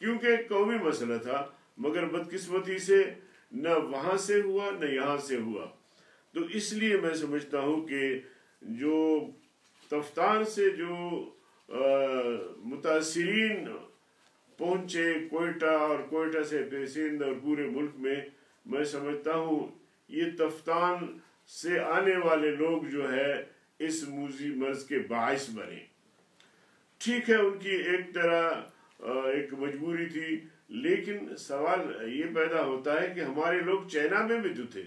کیونکہ ایک قومی مسئلہ تھا، مگر بدقسمتی سے نہ وہاں سے ہوا نہ یہاں سے ہوا۔ تو اس لیے میں سمجھتا ہوں کہ جو تفتان سے جو متاثرین پہنچے کوئٹہ اور کوئٹہ سے سندھ اور پورے ملک میں سمجھتا ہوں یہ تفتان سے آنے والے لوگ جو ہے اس موذی مرض کے باعث بنے۔ ٹھیک ہے، ان کی ایک طرح ایک مجبوری تھی، لیکن سوال یہ پیدا ہوتا ہے کہ ہمارے لوگ چائنا میں بھی تو تھے،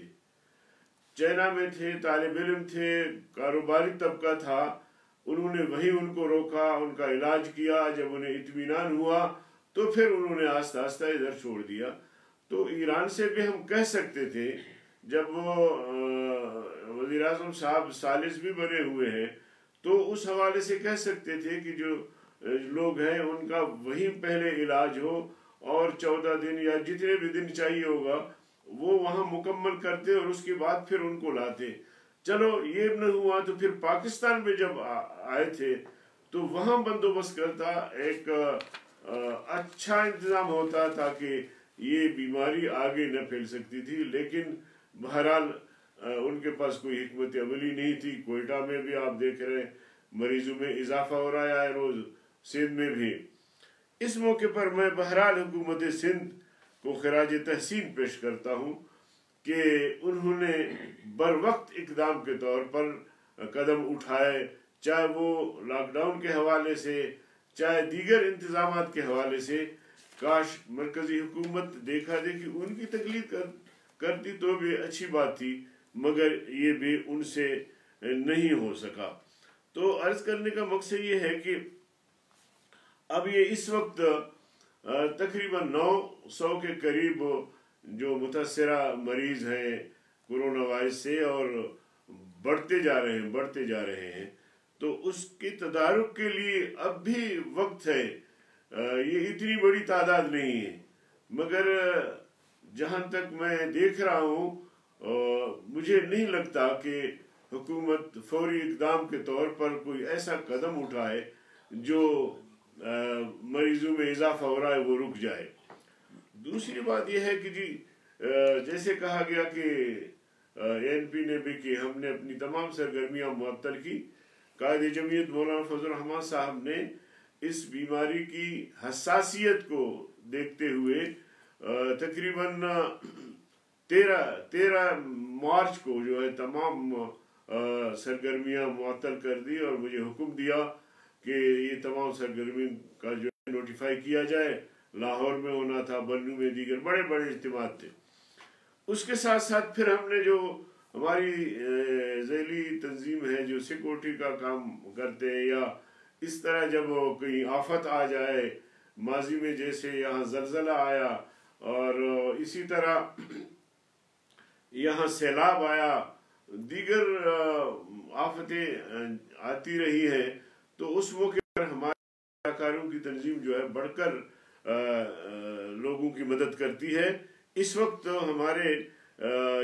چائنا میں تھے، طالب علم تھے، کاروباری طبقہ تھا، انہوں نے وہیں ان کو روکا، ان کا علاج کیا، جب انہیں اطمینان ہوا تو پھر انہوں نے آہستہ آہستہ ادھر چھوڑ دیا۔ تو ایران سے بھی ہم کہہ سکتے تھے، جب وہ وزیر اعظم صاحب ثالث بھی بنے ہوئے ہیں تو اس حوالے سے کہہ سکتے تھے کہ جو لوگ ہیں ان کا وہیں پہلے علاج ہو اور 14 دن یا جتنے بھی دن چاہیے ہوگا وہ وہاں مکمل کرتے اور اس کے بعد پھر ان کو لاتے۔ چلو یہ نہ ہوا تو پھر پاکستان میں جب آئے تھے تو وہاں بندوبست کرتا، ایک اچھا انتظام ہوتا تاکہ یہ بیماری آگے نہ پھیل سکتی تھی، لیکن بہرحال ان کے پاس کوئی حکمت عملی نہیں تھی۔ کوئٹہ میں بھی آپ دیکھ رہے ہیں مریضوں میں اضافہ ہو رہا ہے روز، سندھ میں بھی۔ اس موقع پر میں بہرحال حکومت سندھ کو خراج تحسین پیش کرتا ہوں کہ انہوں نے بر وقت اقدام کے طور پر قدم اٹھائے، چاہے وہ لاک ڈاؤن کے حوالے سے، چاہے دیگر انتظامات کے حوالے سے۔ کاش مرکزی حکومت دیکھا دیکھی ان کی تقلید کرتی تو بھی اچھی بات تھی، مگر یہ بھی ان سے نہیں ہو سکا۔ تو عرض کرنے کا مقصد یہ ہے کہ اب یہ اس وقت تقریباً 900 کے قریب جو متاثرہ مریض ہیں کورونا وائرس سے، اور بڑھتے جا رہے ہیں تو اس کی تدارک کے لیے اب بھی وقت ہے۔ یہ اتنی بڑی تعداد نہیں ہے، مگر جہاں تک میں دیکھ رہا ہوں مجھے نہیں لگتا کہ حکومت فوری اقدام کے طور پر کوئی ایسا قدم اٹھائے جو مریضوں میں اضافہ ہو رہا ہے وہ رک جائے۔ دوسری بات یہ ہے کہ جی جیسے کہا گیا کہ ANP نے بھی کہ ہم نے اپنی تمام سرگرمیاں معطل کی، قائد جمعیت مولانا فضل الرحمان صاحب نے اس بیماری کی حساسیت کو دیکھتے ہوئے تقریباً 13 مارچ کو جو ہے تمام سرگرمیاں معطل کر دی اور مجھے حکم دیا کہ یہ تمام سرگرمی کا جو ہے نوٹیفائی کیا جائے۔ لاہور میں ہونا تھا، بنو میں، دیگر بڑے بڑے اجتماعات تھے۔ اس کے ساتھ ساتھ پھر ہم نے جو ہماری ذیلی تنظیم ہے جو سیکورٹی کا کام کرتے ہیں، یا اس طرح جب کوئی آفت آ جائے، ماضی میں جیسے یہاں زلزلہ آیا اور اسی طرح یہاں سیلاب آیا، دیگر آفتیں آتی رہی ہیں، تو اس موقع پر ہمارے رضاکاروں کی تنظیم جو ہے بڑھ کر لوگوں کی مدد کرتی ہے۔ اس وقت ہمارے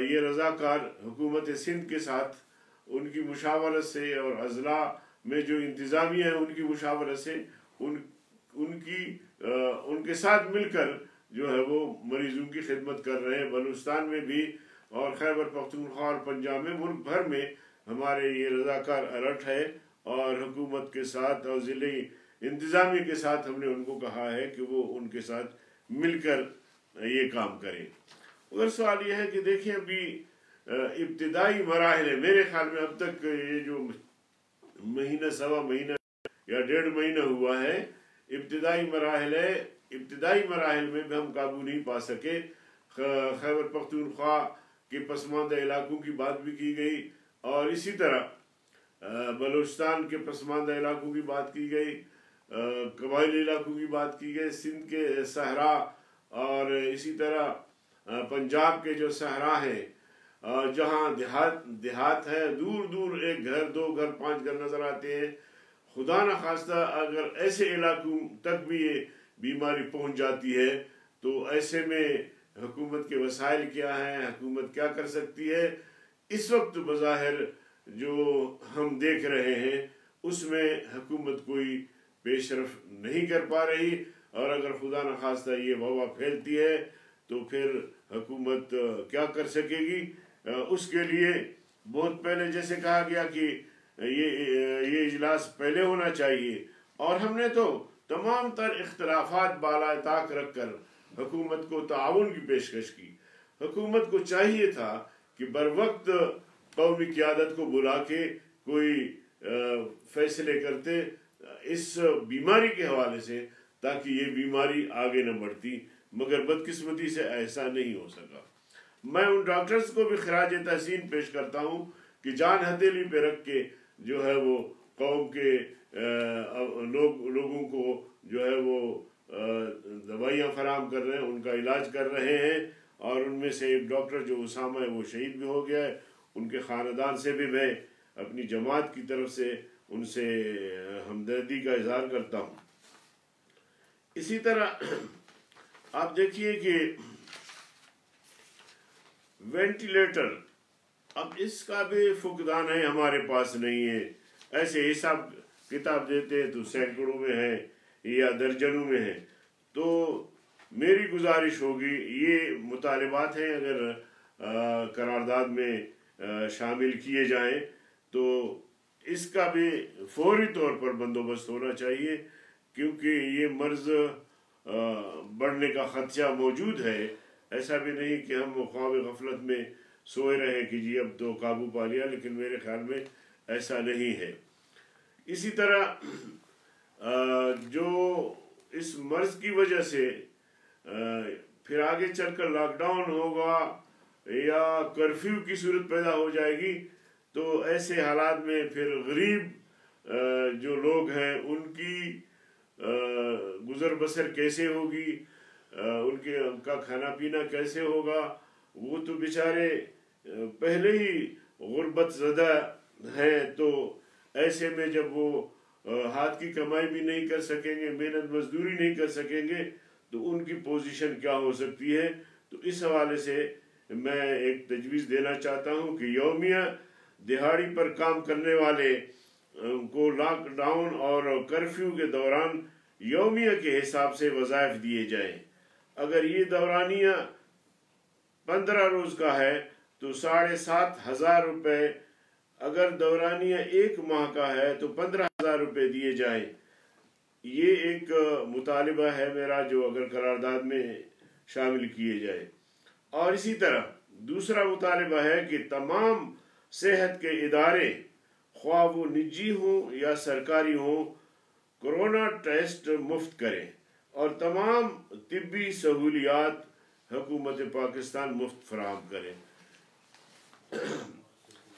یہ رضاکار حکومت سندھ کے ساتھ ان کی مشاورت سے اور اضلاع میں جو انتظامیہ ہیں ان کی مشاورت سے ان کے ساتھ مل کر جو ہے وہ مریضوں کی خدمت کر رہے ہیں۔ بلوچستان میں بھی اور خیبر پختونخوا اور پنجاب میں، ملک بھر میں ہمارے یہ رضاکار الرٹ ہے، اور حکومت کے ساتھ اور ضلعی انتظامیہ کے ساتھ ہم نے ان کو کہا ہے کہ وہ ان کے ساتھ مل کر یہ کام کریں۔ اگر سوال یہ ہے کہ دیکھیں ابھی ابتدائی مراحل ہے، میرے خیال میں اب تک یہ جو مہینہ سوا مہینہ یا 1.5 مہینہ ہوا ہے، ابتدائی مراحل ہے، ابتدائی مراحل میں بھی ہم قابو نہیں پا سکے۔ خیبر پختونخوا کے پسماندہ علاقوں کی بات بھی کی گئی، اور اسی طرح بلوچستان کے پسماندہ علاقوں کی بات کی گئی، قبائلی علاقوں کی بات کی گئی، سندھ کے صحرا اور اسی طرح پنجاب کے جو صحرا ہیں، جہاں دیہات ہے، دور دور 1 گھر 2 گھر 5 گھر نظر آتے ہیں۔ خدا نخواستہ اگر ایسے علاقوں تک بھی یہ بیماری پہنچ جاتی ہے تو ایسے میں حکومت کے وسائل کیا ہیں، حکومت کیا کر سکتی ہے؟ اس وقت بظاہر جو ہم دیکھ رہے ہیں اس میں حکومت کوئی پیش رفت نہیں کر پا رہی، اور اگر خدا نخواستہ یہ وبا پھیلتی ہے تو پھر حکومت کیا کر سکے گی؟ اس کے لیے بہت پہلے جیسے کہا گیا کہ یہ اجلاس پہلے ہونا چاہیے، اور ہم نے تو تمام تر اختلافات بالائے طاق رکھ کر حکومت کو تعاون کی پیشکش کی۔ حکومت کو چاہیے تھا کہ بر وقت قومی قیادت کو بلا کے کوئی فیصلے کرتے اس بیماری کے حوالے سے، تاکہ یہ بیماری آگے نہ بڑھتی، مگر بدقسمتی سے ایسا نہیں ہو سکا۔ میں ان ڈاکٹرز کو بھی خراج تحسین پیش کرتا ہوں کہ جان ہتھیلی پہ رکھ کے جو ہے وہ قوم کے لوگوں کو جو ہے وہ دوائیاں فراہم کر رہے ہیں، ان کا علاج کر رہے ہیں، اور ان میں سے ایک ڈاکٹر جو اسامہ ہے وہ شہید بھی ہو گیا ہے۔ ان کے خاندان سے بھی میں اپنی جماعت کی طرف سے ان سے ہمدردی کا اظہار کرتا ہوں۔ اسی طرح آپ دیکھیے کہ وینٹیلیٹر، اب اس کا بھی فقدان ہے، ہمارے پاس نہیں ہے۔ ایسے حساب کتاب دیتے ہیں تو سینکڑوں میں ہے یا درجنوں میں ہے۔ تو میری گزارش ہوگی، یہ مطالبات ہیں اگر قرارداد میں شامل کیے جائیں تو اس کا بھی فوری طور پر بندوبست ہونا چاہیے، کیونکہ یہ مرض بڑھنے کا خدشہ موجود ہے۔ ایسا بھی نہیں کہ ہم خواب غفلت میں سوئے رہے کہ جی اب تو قابو پا لیا، لیکن میرے خیال میں ایسا نہیں ہے۔ اسی طرح جو اس مرض کی وجہ سے پھر آگے چل کر لاک ڈاؤن ہوگا یا کرفیو کی صورت پیدا ہو جائے گی، تو ایسے حالات میں پھر غریب جو لوگ ہیں ان کی گزر بسر کیسے ہوگی، ان کا کھانا پینا کیسے ہوگا؟ وہ تو بیچارے پہلے ہی غربت زدہ ہیں، تو ایسے میں جب وہ ہاتھ کی کمائی بھی نہیں کر سکیں گے، محنت مزدوری نہیں کر سکیں گے، تو ان کی پوزیشن کیا ہو سکتی ہے؟ تو اس حوالے سے میں ایک تجویز دینا چاہتا ہوں کہ یومیہ دہاڑی پر کام کرنے والے کو لاک ڈاؤن اور کرفیو کے دوران یومیہ کے حساب سے وظائف دیے جائیں۔ اگر یہ دورانیہ 15 روز کا ہے تو 7,500 روپے، اگر دورانیہ 1 ماہ کا ہے تو 15,000 روپے دیے جائیں۔ یہ ایک مطالبہ ہے میرا جو اگر قرارداد میں شامل کیے جائے۔ اور اسی طرح دوسرا مطالبہ ہے کہ تمام صحت کے ادارے، خواہ وہ نجی ہوں یا سرکاری ہوں، کورونا ٹیسٹ مفت کریں اور تمام طبی سہولیات حکومت پاکستان مفت فراہم کریں۔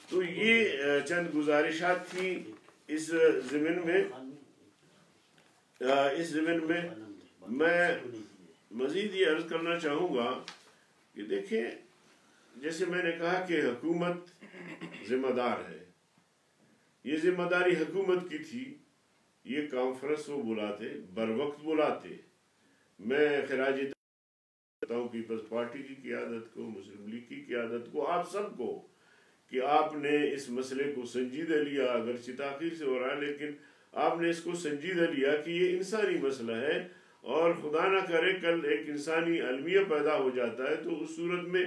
تو یہ چند گزارشات تھی۔ اس ضمن میں میں مزید یہ عرض کرنا چاہوں گا کہ دیکھیں، جیسے میں نے کہا کہ حکومت ذمہ دار ہے، یہ ذمہ داری حکومت کی تھی، یہ کانفرنس وہ بلاتے، بر وقت بلاتے۔ میں خراج کرتا ہوں پیپلز پارٹی کی قیادت کو، مسلم لیگ کی قیادت کو، آپ سب کو، کہ آپ نے اس مسئلے کو سنجیدہ لیا، اگرچہ تاخیر سے ہو رہا ہے لیکن آپ نے اس کو سنجیدہ لیا کہ یہ انسانی مسئلہ ہے، اور خدا نہ کرے کل ایک انسانی المیہ پیدا ہو جاتا ہے تو اس صورت میں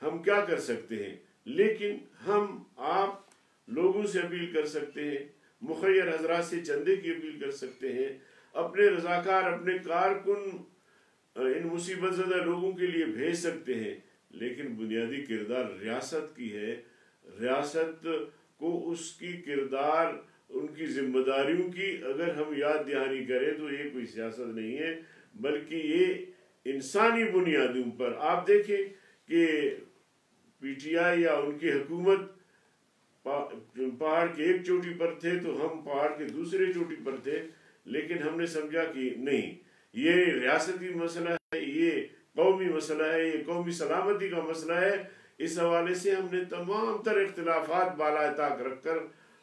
ہم کیا کر سکتے ہیں؟ لیکن ہم آپ لوگوں سے اپیل کر سکتے ہیں، مخیر حضرات سے چندے کی اپیل کر سکتے ہیں، اپنے رضاکار، اپنے کارکن ان مصیبت زدہ لوگوں کے لیے بھیج سکتے ہیں، لیکن بنیادی کردار ریاست کی ہے۔ ریاست کو اس کی کردار، ان کی ذمہ داریوں کی اگر ہم یاد دہانی کریں تو یہ کوئی سیاست نہیں ہے، بلکہ یہ انسانی بنیادوں پر۔ آپ دیکھیں کہ پی ٹی آئی یا ان کی حکومت پہاڑ کے ایک چوٹی پر تھے تو ہم پہاڑ کے دوسرے چوٹی پر تھے، لیکن ہم نے سمجھا کہ نہیں، یہ ریاستی مسئلہ ہے، یہ قومی مسئلہ ہے، یہ قومی سلامتی کا مسئلہ ہے۔ اس حوالے سے ہم نے تمام تر اختلافات بالائے طاق رکھ کر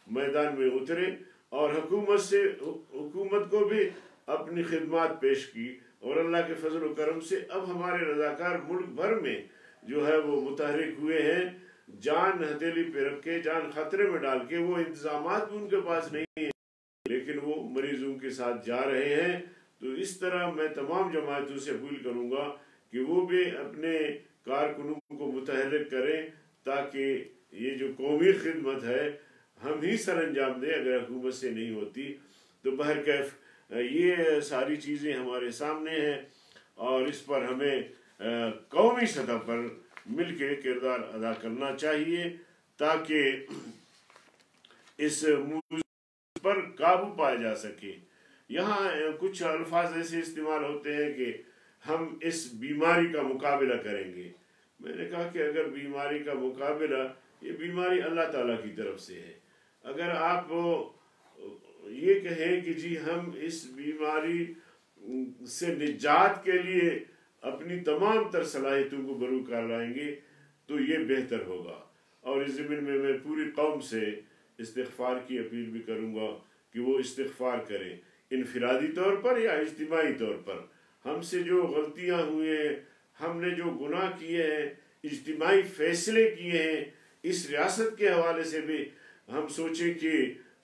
میدان میں اترے اور حکومت کو بھی اپنی خدمات پیش کی، اور اللہ کے فضل و کرم سے اب ہمارے رضاکار ملک بھر میں جو ہے وہ متحرک ہوئے ہیں، جان ہتھیلی پہ رکھ کے، جان خطرے میں ڈال کے۔ وہ انتظامات بھی ان کے پاس نہیں ہیں لیکن وہ مریضوں کے ساتھ جا رہے ہیں تو اس طرح میں تمام جماعتوں سے اپیل کروں گا کہ وہ بھی اپنے کارکنوں کو متحرک کریں تاکہ یہ جو قومی خدمت ہے ہم ہی سر انجام دیں. اگر حکومت سے نہیں ہوتی تو بہرکیف یہ ساری چیزیں ہمارے سامنے ہیں اور اس پر ہمیں قومی سطح پر مل کے کردار ادا کرنا چاہیے تاکہ اس موضوع پر قابو پایا جا سکے. یہاں کچھ الفاظ ایسے استعمال ہوتے ہیں کہ ہم اس بیماری کا مقابلہ کریں گے. میں نے کہا کہ اگر بیماری کا مقابلہ، یہ بیماری اللہ تعالیٰ کی طرف سے ہے. اگر آپ یہ کہیں کہ جی ہم اس بیماری سے نجات کے لیے اپنی تمام تر صلاحیتوں کو بروکار لائیں گے تو یہ بہتر ہوگا. اور اس ضمن میں پوری قوم سے استغفار کی اپیل بھی کروں گا کہ وہ استغفار کریں، انفرادی طور پر یا اجتماعی طور پر. ہم سے جو غلطیاں ہوئے ہیں، ہم نے جو گناہ کیے ہیں، اجتماعی فیصلے کیے ہیں، اس ریاست کے حوالے سے بھی ہم سوچیں کہ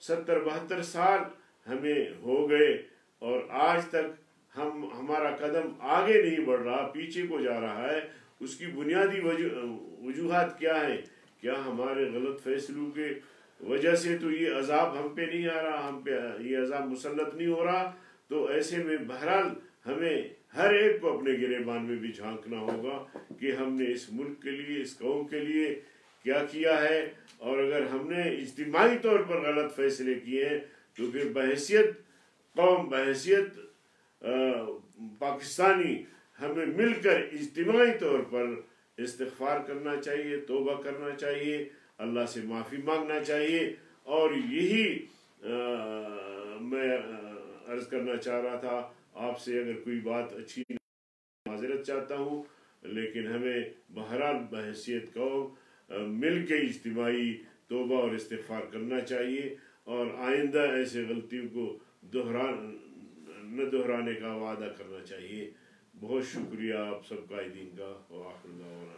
70-72 سال ہمیں ہو گئے اور آج تک ہمارا قدم آگے نہیں بڑھ رہا، پیچھے کو جا رہا ہے. اس کی بنیادی وجوہات کیا ہیں؟ کیا ہمارے غلط فیصلوں کے وجہ سے تو یہ عذاب ہم پہ نہیں آ رہا، ہم پہ یہ عذاب مسلط نہیں ہو رہا؟ تو ایسے میں بہرحال ہمیں ہر ایک کو اپنے گریبان میں بھی جھانکنا ہوگا کہ ہم نے اس ملک کے لیے، اس قوم کے لیے کیا کیا ہے. اور اگر ہم نے اجتماعی طور پر غلط فیصلے کیے ہیں تو پھر بحیثیت قوم، بحیثیت پاکستانی ہمیں مل کر اجتماعی طور پر استغفار کرنا چاہیے، توبہ کرنا چاہیے، اللہ سے معافی مانگنا چاہیے. اور یہی میں عرض کرنا چاہ رہا تھا آپ سے. اگر کوئی بات اچھی معذرت چاہتا ہوں، لیکن ہمیں بہرحال بحیثیت قوم مل کے اجتماعی توبہ اور استغفار کرنا چاہیے اور آئندہ ایسے غلطیوں کو نہ دہرانے کا وعدہ کرنا چاہیے. بہت شکریہ آپ سب قائدین کا. وآخر دعوانا